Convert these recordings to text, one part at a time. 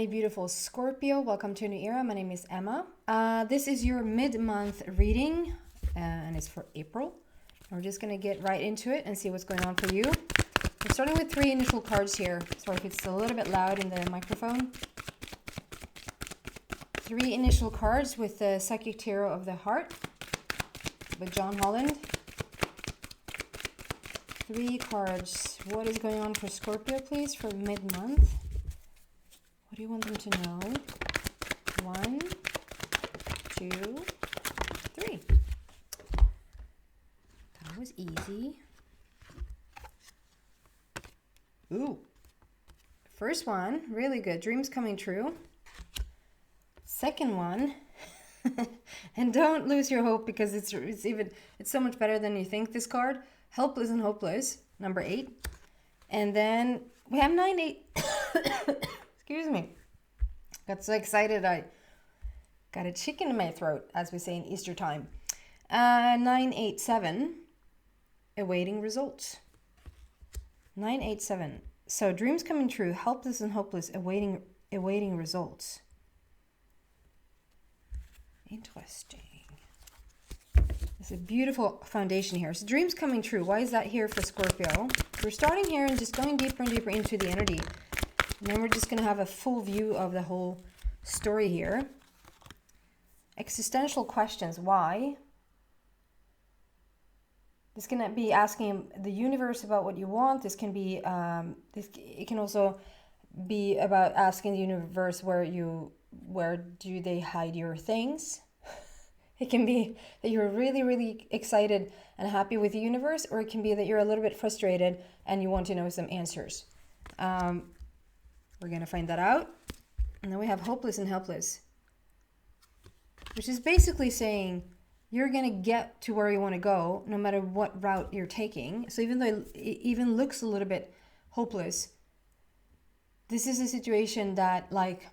Hi, beautiful Scorpio. Welcome to a new era. My name is Emma. This is your mid-month reading, and it's for April. We're just going to get right into it and see what's going on for you. We're starting with 3 initial cards here. Sorry if it's a little bit loud in the microphone. 3 initial cards with the Psychic Tarot of the Heart with John Holland. 3 cards. What is going on for Scorpio, please, for mid-month? What do you want them to know? 1, 2, 3. That was easy. Ooh. First one, really good. Dreams coming true. Second one, and don't lose your hope because it's so much better than you think, this card. Helpless and hopeless, number 8. And then we have 9, 8. Excuse me. Got so excited I got a chicken in my throat, as we say in Easter time. 9, 8, 7. Awaiting results. 9, 8, 7. So dreams coming true, helpless and hopeless, awaiting results. Interesting. It's a beautiful foundation here. So dreams coming true. Why is that here for Scorpio? We're starting here and just going deeper and deeper into the energy. And then we're just going to have a full view of the whole story here. Existential questions. Why? This can be asking the universe about what you want. This can be, it can also be about asking the universe where do they hide your things? It can be that you're really, really excited and happy with the universe, or it can be that you're a little bit frustrated and you want to know some answers. We're going to find that out. And then we have hopeless and helpless, which is basically saying you're going to get to where you want to go no matter what route you're taking. So even though it even looks a little bit hopeless, this is a situation that, like,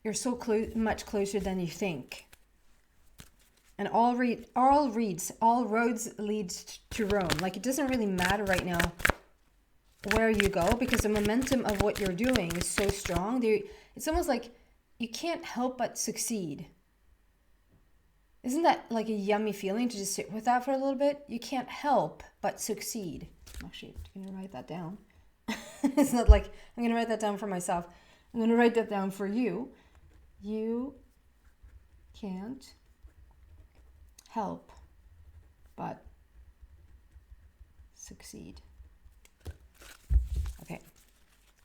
you're so much closer than you think. And all roads lead to Rome. Like, it doesn't really matter right now where you go, because the momentum of what you're doing is so strong. It's almost like you can't help but succeed. Isn't that like a yummy feeling to just sit with that for a little bit? You can't help but succeed. I'm actually going to write that down. It's not like I'm going to write that down for myself. I'm going to write that down for you. You can't help but succeed. Okay,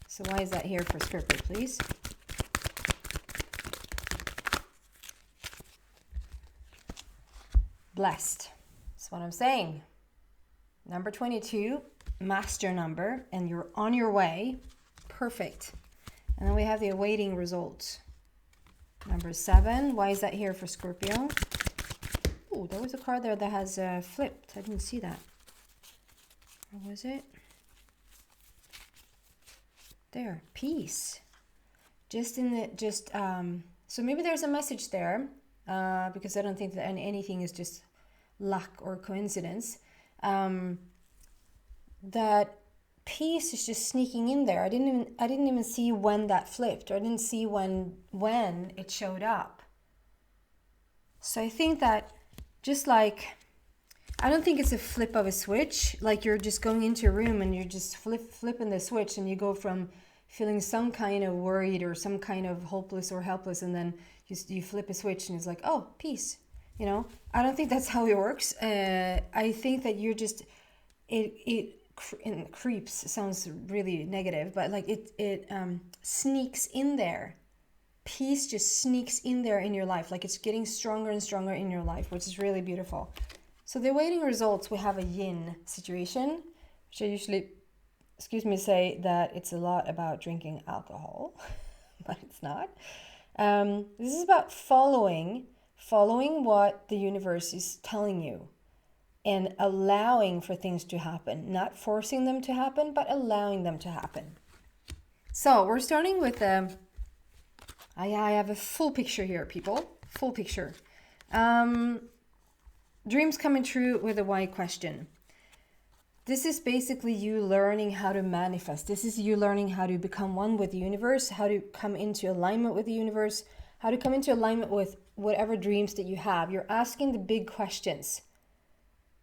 so why is that here for Scorpio, please? Blessed. That's what I'm saying. Number 22, master number, and you're on your way. Perfect. And then we have the awaiting results. Number 7, why is that here for Scorpio? Oh, there was a card there that has flipped. I didn't see that. Where was it? There, peace. So maybe there's a message there, because I don't think that anything is just luck or coincidence. That peace is just sneaking in there. I didn't even see when that flipped, or I didn't see when it showed up. So I think that, just like, I don't think it's a flip of a switch, like you're just going into a room and you're just flipping the switch, and you go from feeling some kind of worried or some kind of hopeless or helpless, and then you flip a switch and it's like, oh, peace. You know, I don't think that's how it works. I think that you're just, it creeps, sounds really negative, but like it sneaks in there. Peace just sneaks in there in your life, like it's getting stronger and stronger in your life, which is really beautiful. So the awaiting results, we have a yin situation, which I usually, say that it's a lot about drinking alcohol, but it's not. This is about following what the universe is telling you and allowing for things to happen, not forcing them to happen, but allowing them to happen. So we're starting with I have a full picture here, people. Full picture. Dreams coming true with a why question. This is basically you learning how to manifest. This is you learning how to become one with the universe, how to come into alignment with the universe, how to come into alignment with whatever dreams that you have. You're asking the big questions.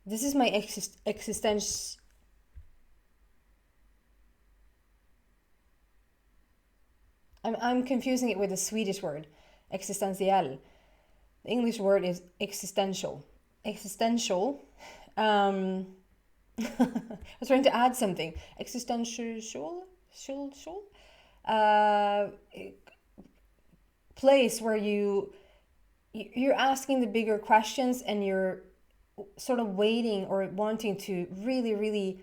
This is my existence. I'm confusing it with the Swedish word, existentiell. The English word is existential. Existential. I was trying to add something. Existential. Place where you're asking the bigger questions, and you're sort of waiting or wanting to really, really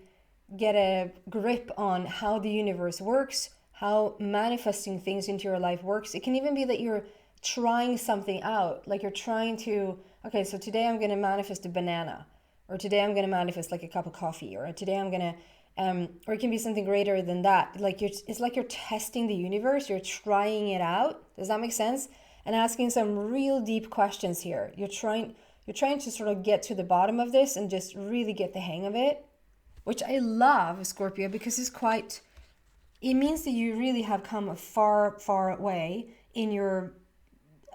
get a grip on how the universe works, how manifesting things into your life works. It can even be that you're trying something out, like you're trying to, okay, so today I'm going to manifest a banana, or today I'm going to manifest like a cup of coffee, or today I'm going to, or it can be something greater than that. Like it's like you're testing the universe, you're trying it out. Does that make sense? And asking some real deep questions here. You're trying to sort of get to the bottom of this and just really get the hang of it, which I love, Scorpio, because it means that you really have come a far, far way in your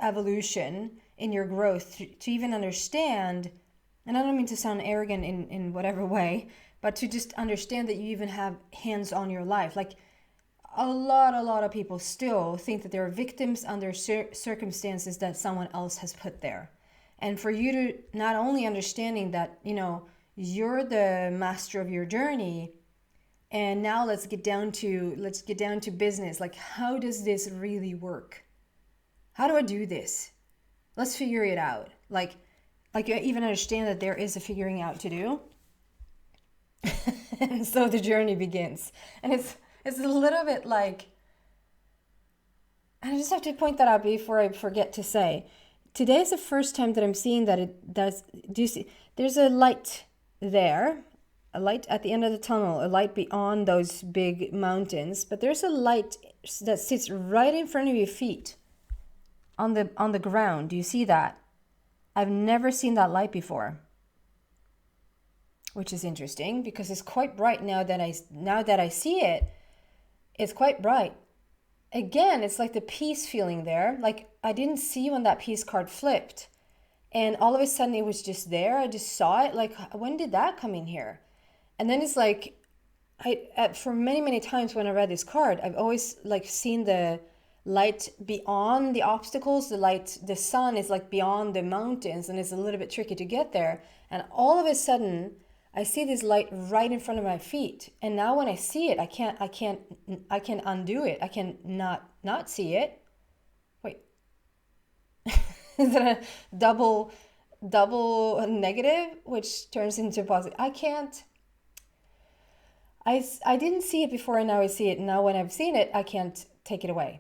evolution, in your growth, to even understand, and I don't mean to sound arrogant in whatever way, but to just understand that you even have hands on your life. Like a lot of people still think that they're victims under circumstances that someone else has put there. And for you to not only understanding that, you're the master of your journey, and now let's get down to business. Like, how does this really work? How do I do this? Let's figure it out. Like you even understand that there is a figuring out to do. And so the journey begins. And it's a little bit like, and I just have to point that out before I forget to say, today is the first time that I'm seeing that it does. Do you see? There's a light there, a light at the end of the tunnel, a light beyond those big mountains. But there's a light that sits right in front of your feet, on the ground. Do you see that? I've never seen that light before, which is interesting because it's quite bright now that I see it. It's quite bright. Again, it's like the peace feeling there. Like I didn't see when that peace card flipped, and all of a sudden it was just there. I just saw it. Like, when did that come in here? And then it's like, for many times when I read this card, I've always like seen the light beyond the obstacles. The sun is like beyond the mountains, and it's a little bit tricky to get there. And all of a sudden, I see this light right in front of my feet. And now when I see it, I can't undo it. I can not see it. Wait. Is it a double negative, which turns into positive? I didn't see it before, and now I see it. And now when I've seen it, I can't take it away.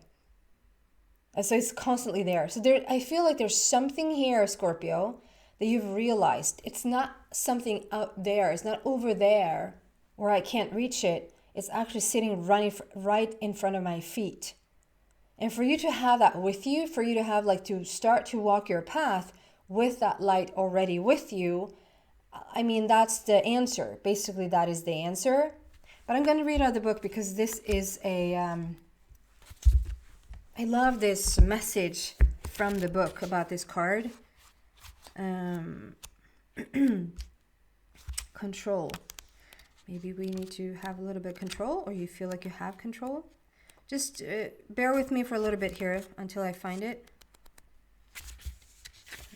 So it's constantly there. So I feel like there's something here, Scorpio, that you've realized. It's not something out there. It's not over there where I can't reach it. It's actually sitting right in front of my feet. And for you to have that with you, for you to have to start to walk your path with that light already with you, I mean, that's the answer. Basically, that is the answer. But I'm going to read out the book because this is I love this message from the book about this card. Control. Maybe we need to have a little bit of control, or you feel like you have control. Just bear with me for a little bit here until I find it.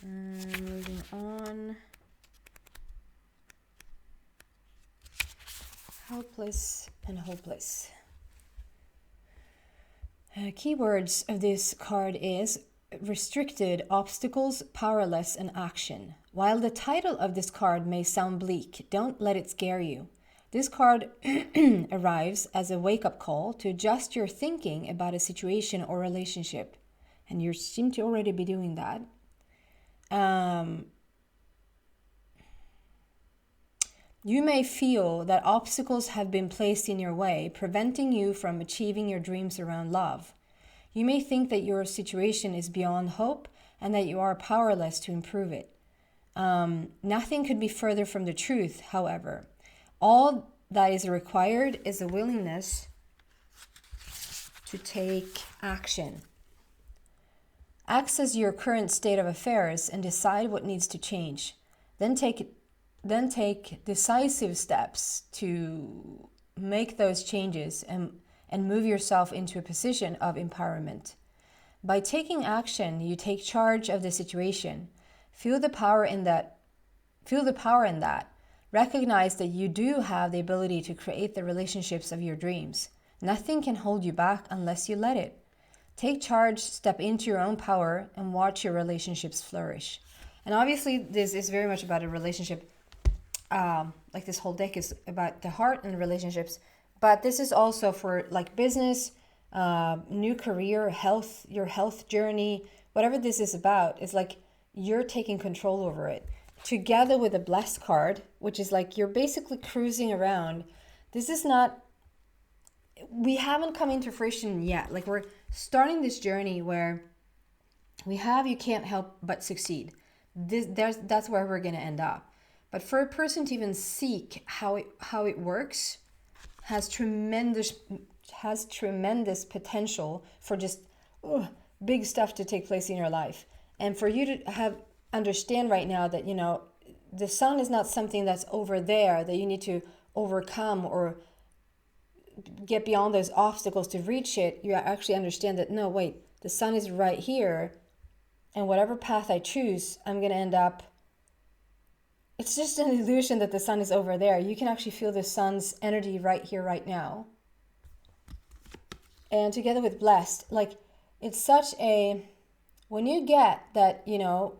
Moving on. Helpless and hopeless. Keywords of this card is restricted, obstacles, powerless, and action. While the title of this card may sound bleak, don't let it scare you. This card arrives as a wake-up call to adjust your thinking about a situation or relationship. And you seem to already be doing that. You may feel that obstacles have been placed in your way, preventing you from achieving your dreams around love. You may think that your situation is beyond hope and that you are powerless to improve it. Nothing could be further from the truth, however. All that is required is a willingness to take action. Access your current state of affairs and decide what needs to change. Then take decisive steps to make those changes and move yourself into a position of empowerment. By taking action, you take charge of the situation. Feel the power in that. Recognize that you do have the ability to create the relationships of your dreams. Nothing can hold you back unless you let it. Take charge, step into your own power, and watch your relationships flourish. And obviously, this is very much about a relationship. Like this whole deck is about the heart and relationships. But this is also for like business, new career, health, your health journey, whatever this is about. It's like you're taking control over it. Together with a blessed card, which is like you're basically cruising around. This is not, we haven't come into fruition yet. Like we're starting this journey where we have you can't help but succeed. That's where we're going to end up. But for a person to even seek how it works has tremendous potential for just big stuff to take place in your life. And for you to understand right now that, you know, the sun is not something that's over there that you need to overcome or get beyond those obstacles to reach it. You actually understand that, no, wait, the sun is right here, and whatever path I choose, I'm going to end up. It's just an illusion that the sun is over there. You can actually feel the sun's energy right here, right now. And together with blessed, like it's such a, when you get that, you know,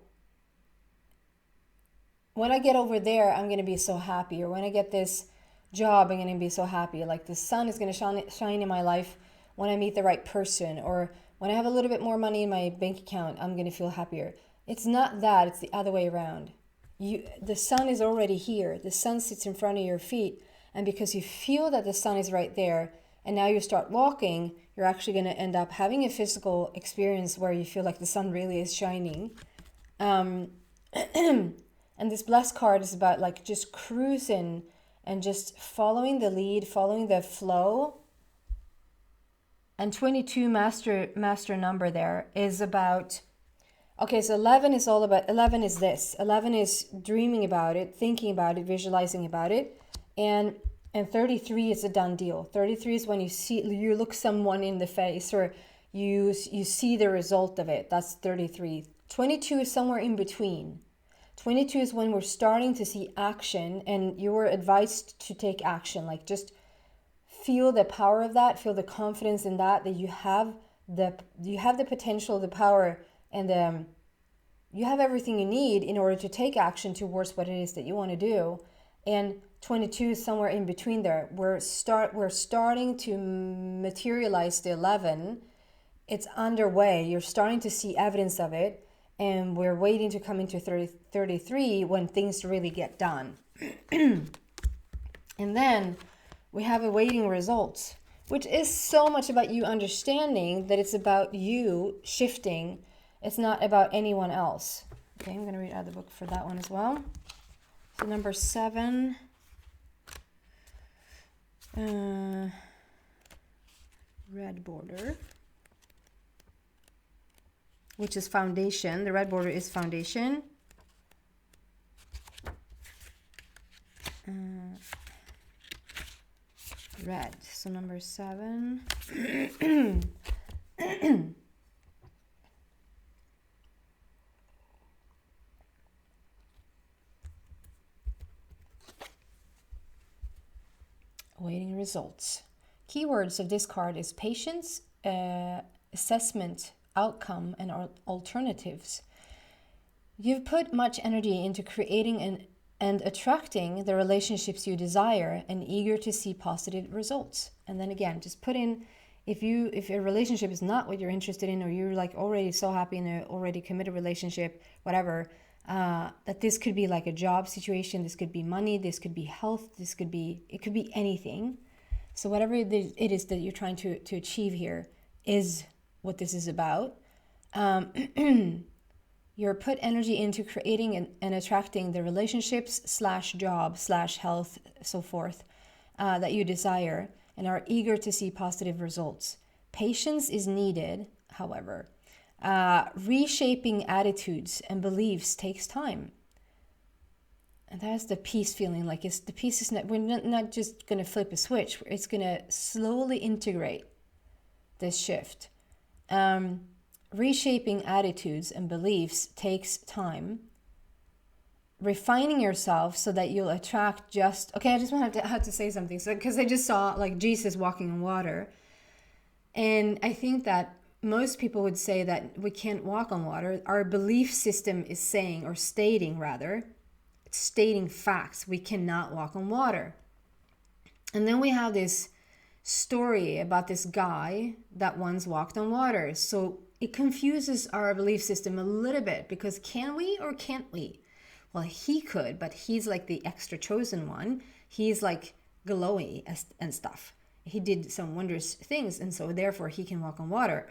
when I get over there, I'm going to be so happy. Or when I get this job, I'm going to be so happy. Like the sun is going to shine in my life when I meet the right person. Or when I have a little bit more money in my bank account, I'm going to feel happier. It's not that. It's the other way around. The sun is already here. The sun sits in front of your feet. And because you feel that the sun is right there, and now you start walking, you're actually going to end up having a physical experience where you feel like the sun really is shining. And this blessed card is about like just cruising and just following the lead, following the flow. And 22 master number there is about, okay, so 11 is all about, 11 is this. 11 is dreaming about it, thinking about it, visualizing about it. And 33 is a done deal. 33 is when you look someone in the face or you see the result of it. That's 33. 22 is somewhere in between. 22 is when we're starting to see action, and you're advised to take action. Like just feel the power of that, feel the confidence in that you have the potential, the power, and you have everything you need in order to take action towards what it is that you want to do. And 22 is somewhere in between there. We're starting to materialize the 11. It's underway. You're starting to see evidence of it. And we're waiting to come into 33 when things really get done. And then we have awaiting results, which is so much about you understanding that it's about you shifting. It's not about anyone else. Okay, I'm going to read out the book for that one as well. So number 7. Red border. Which is foundation. The red border is foundation. Red. So number 7. Awaiting results. Keywords of this card is patience, assessment, outcome, and alternatives. You've put much energy into creating and attracting the relationships you desire and eager to see positive results. And then again, just put in, if your relationship is not what you're interested in, or you're like already so happy in an already committed relationship, whatever, that this could be like a job situation, this could be money, this could be health, it could be anything. So whatever it is that you're trying to achieve here is what this is about. You're put energy into creating and attracting the relationships / job / health, so forth, that you desire and are eager to see positive results. Patience is needed, however. Reshaping attitudes and beliefs takes time. And that's the peace feeling. Like the peace is not, we're not just going to flip a switch. It's going to slowly integrate this shift. Reshaping attitudes and beliefs takes time. Refining yourself so that you'll attract just... Okay, I just had to say something. So, because I just saw like Jesus walking on water. And I think that most people would say that we can't walk on water. Our belief system is saying, or stating rather, stating facts. We cannot walk on water. And then we have this story about this guy that once walked on water. So it confuses our belief system a little bit, because can we or can't we? Well, he could, but he's like the extra chosen one. He's like glowy and stuff. He did some wondrous things, and so therefore he can walk on water.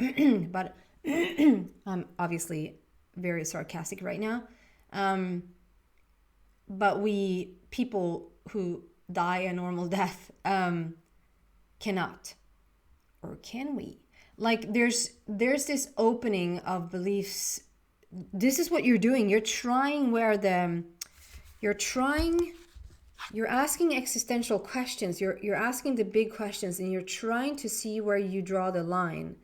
But I'm obviously very sarcastic right now. But we, people who die a normal death, cannot. Or can we? Like there's this opening of beliefs. This is what you're doing. You're asking existential questions. You're asking the big questions, and you're trying to see where you draw the line,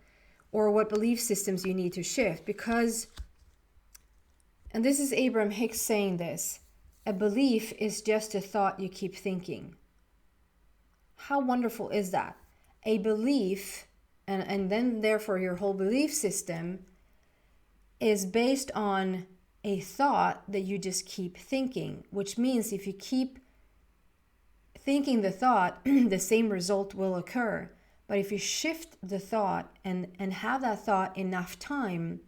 or what belief systems you need to shift. Because, and this is Abraham Hicks saying this, a belief is just a thought you keep thinking. How wonderful is that? A belief, and then therefore your whole belief system is based on a thought that you just keep thinking, which means if you keep thinking the thought, the same result will occur. But if you shift the thought and have that thought enough times,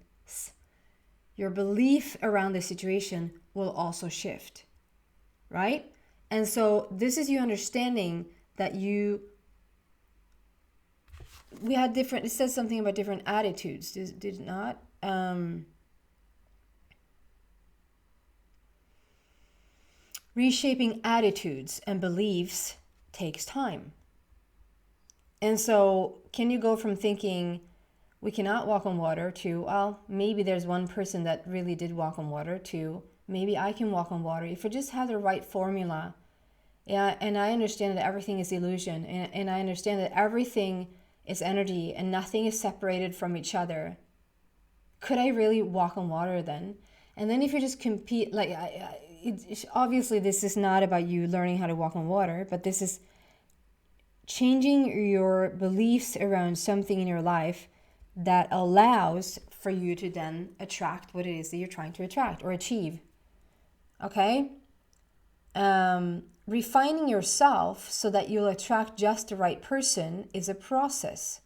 your belief around the situation will also shift, right? And so this is you understanding that we had different, it says something about different attitudes, did it not? Reshaping attitudes and beliefs takes time. And so can you go from thinking we cannot walk on water to, well, maybe there's one person that really did walk on water, to maybe I can walk on water if I just have the right formula. Yeah, and I understand that everything is illusion, and I understand that everything is energy and nothing is separated from each other. Could I really walk on water then? And then if you just compete, like, obviously this is not about you learning how to walk on water, but this is changing your beliefs around something in your life that allows for you to then attract what it is that you're trying to attract or achieve. Okay? Refining yourself so that you'll attract just the right person is a process,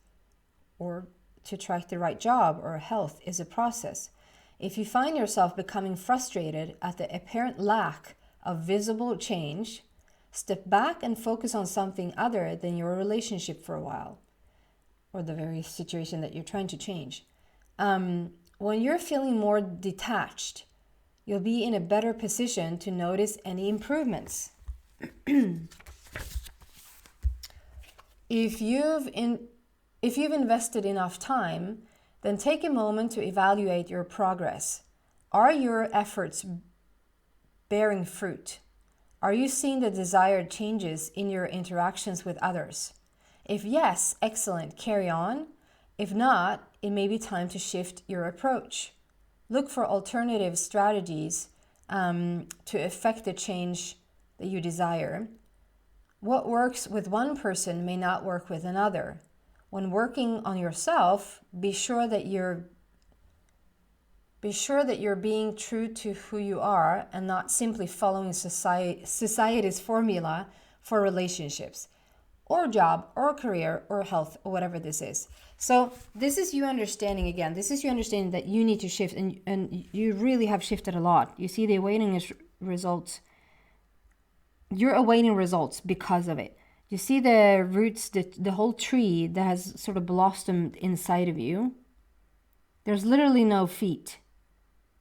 or to attract the right job or health is a process. If you find yourself becoming frustrated at the apparent lack of visible change, step back and focus on something other than your relationship for a while, or the very situation that you're trying to change. When you're feeling more detached, you'll be in a better position to notice any improvements. If you've invested enough time, then take a moment to evaluate your progress. Are your efforts bearing fruit? Are you seeing the desired changes in your interactions with others? If yes, excellent, carry on. If not, it may be time to shift your approach. Look for alternative strategies to effect the change that you desire. What works with one person may not work with another. When working on yourself, be sure that you're being true to who you are and not simply following society's formula for relationships or job or career or health or whatever this is. So this is you understanding, again, this is you understanding that you need to shift, and you really have shifted a lot. You see the awaiting results. You're awaiting results because of it. You see the roots, the whole tree that has sort of blossomed inside of you. There's literally no feet.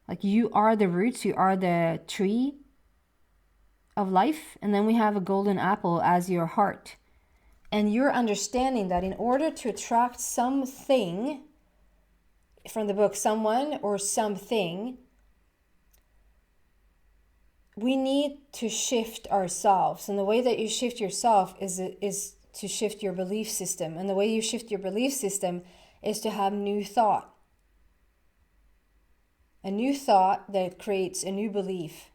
Like you are the roots, you are the tree of life. And then we have a golden apple as your heart. And you're understanding that in order to attract something from the book, someone or something, we need to shift ourselves. And the way that you shift yourself is to shift your belief system. And the way you shift your belief system is to have new thought. A new thought that creates a new belief.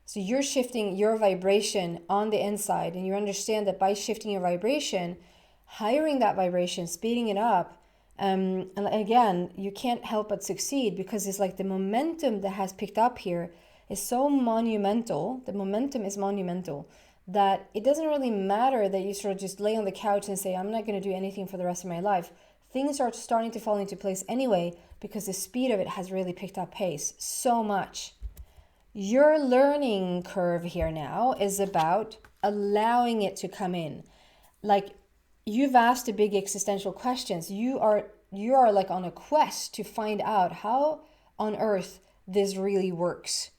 So you're shifting your vibration on the inside, and you understand that by shifting your vibration, hiring that vibration, speeding it up, and again, you can't help but succeed, because it's like the momentum that has picked up here is so monumental. The momentum is monumental that it doesn't really matter that you sort of just lay on the couch and say, I'm not going to do anything for the rest of my life. Things are starting to fall into place anyway, because the speed of it has really picked up pace so much. Your learning curve here now is about allowing it to come in. Like, you've asked the big existential questions. You are like on a quest to find out how on earth this really works.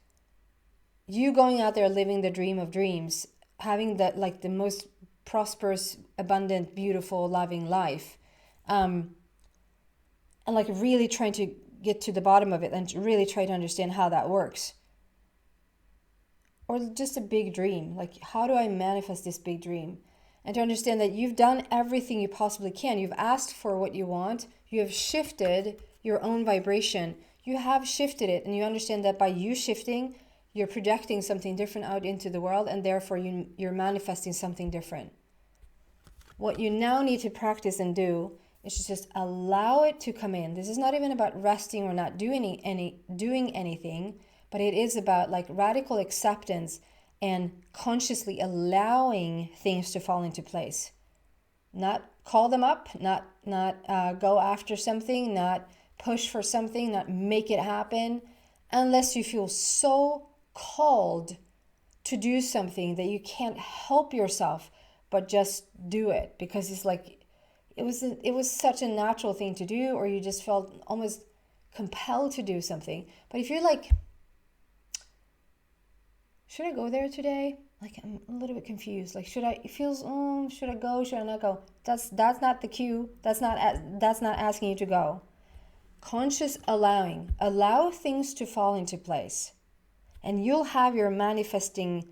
You going out there living the dream of dreams, having that, like, the most prosperous, abundant, beautiful, loving life, and like really trying to get to the bottom of it and really try to understand how that works. Or just a big dream, like, how do I manifest this big dream? And to understand that you've done everything you possibly can. You've asked for what you want. You have shifted your own vibration. You have shifted it, and you understand that by you shifting, you're projecting something different out into the world, and therefore you're manifesting something different. What you now need to practice and do is just allow it to come in. This is not even about resting or not doing anything, but it is about like radical acceptance and consciously allowing things to fall into place. Not call them up, not go after something, not push for something, not make it happen, unless you feel so called to do something that you can't help yourself but just do it, because it's like it was such a natural thing to do, or you just felt almost compelled to do something. But if you're like, should I go there today? Like, I'm a little bit confused. Like, should I go? Should I not go? That's not the cue. That's not asking you to go. Conscious allowing. Allow things to fall into place. And you'll have your manifesting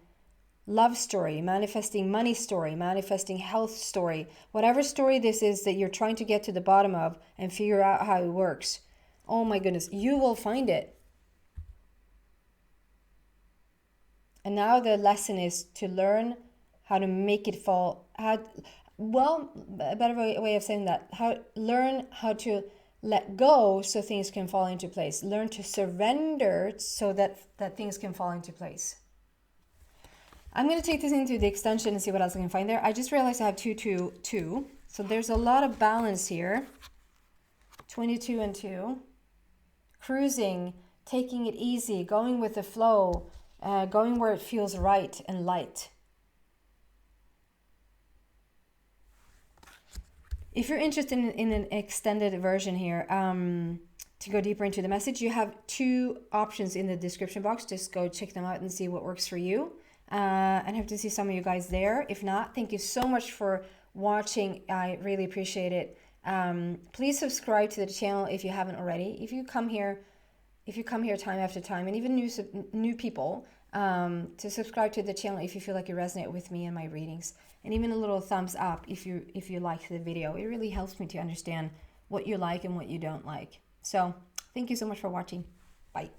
love story, manifesting money story, manifesting health story, whatever story this is that you're trying to get to the bottom of and figure out how it works. Oh my goodness, you will find it. And now the lesson is to learn how to make it fall. A better way of saying that, learn how to let go so things can fall into place. Learn to surrender so that things can fall into place. I'm going to take this into the extension and see what else I can find there. I just realized I have 2, 2, 2. So there's a lot of balance here. 22 and 2. Cruising, taking it easy, going with the flow, going where it feels right and light. If you're interested in an extended version here, to go deeper into the message, you have 2 options in the description box. Just go check them out and see what works for you. And I hope to see some of you guys there. If not, thank you so much for watching. I really appreciate it. Please subscribe to the channel if you haven't already. If you come here time after time, and even new people, to subscribe to the channel if you feel like you resonate with me and my readings, and even a little thumbs up if you like the video. It really helps me to understand what you like and what you don't like. So thank you so much for watching. Bye.